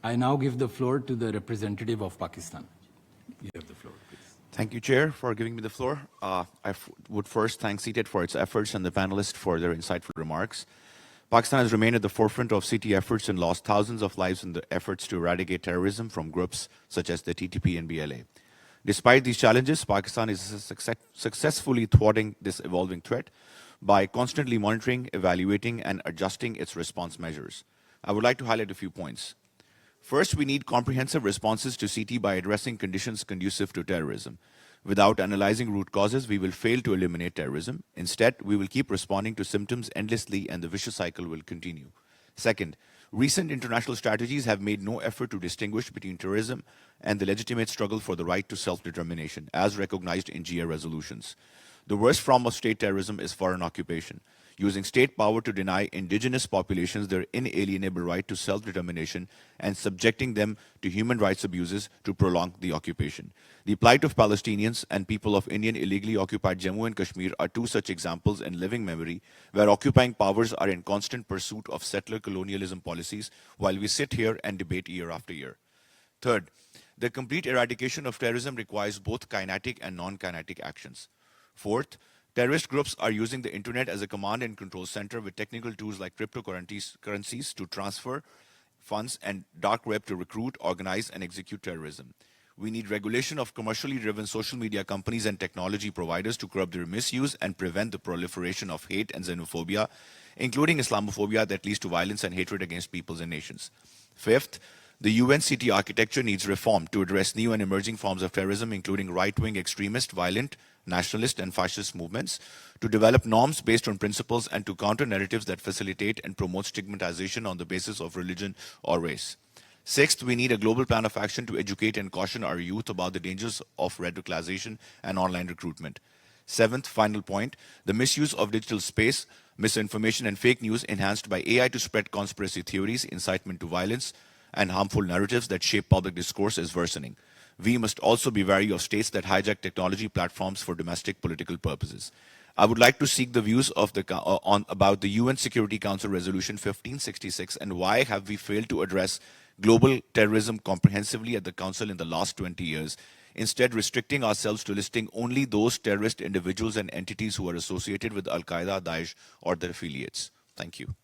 I now give the floor to the representative of Pakistan. You have the floor, please. Thank you, Chair, for giving me the floor. I would first thank CTED for its efforts and the panelists for their insightful remarks. Pakistan has remained at the forefront of CT efforts and lost thousands of lives in the efforts to eradicate terrorism from groups such as the TTP and BLA. Despite these challenges, Pakistan is successfully thwarting this evolving threat by constantly monitoring, evaluating, and adjusting its response measures. I would like to highlight a few points. First, we need comprehensive responses to CT by addressing conditions conducive to terrorism. Without analyzing root causes, we will fail to eliminate terrorism. Instead, we will keep responding to symptoms endlessly and the vicious cycle will continue. Second, recent international strategies have made no effort to distinguish between terrorism and the legitimate struggle for the right to self-determination, as recognized in GA resolutions. The worst form of state terrorism is foreign occupation, using state power to deny indigenous populations their inalienable right to self-determination and subjecting them to human rights abuses to prolong the occupation. The plight of Palestinians and people of Indian illegally occupied Jammu and Kashmir are two such examples in living memory, where occupying powers are in constant pursuit of settler colonialism policies while we sit here and debate year after year. Third, the complete eradication of terrorism requires both kinetic and non-kinetic actions. Fourth, terrorist groups are using the internet as a command and control center with technical tools like cryptocurrencies to transfer funds and dark web to recruit, organize, and execute terrorism. We need regulation of commercially driven social media companies and technology providers to curb their misuse and prevent the proliferation of hate and xenophobia, including Islamophobia that leads to violence and hatred against peoples and nations. Fifth, the UNCT architecture needs reform to address new and emerging forms of terrorism, including right-wing extremist, violent, nationalist, and fascist movements, to develop norms based on principles and to counter narratives that facilitate and promote stigmatization on the basis of religion or race. Sixth, we need a global plan of action to educate and caution our youth about the dangers of radicalization and online recruitment. Seventh, final point, the misuse of digital space, misinformation and fake news enhanced by AI to spread conspiracy theories, incitement to violence, and harmful narratives that shape public discourse is worsening. We must also be wary of states that hijack technology platforms for domestic political purposes. I would like to seek the views of about the UN Security Council Resolution 1566 and why have we failed to address global terrorism comprehensively at the Council in the last 20 years, instead restricting ourselves to listing only those terrorist individuals and entities who are associated with Al-Qaeda, Daesh, or their affiliates. Thank you.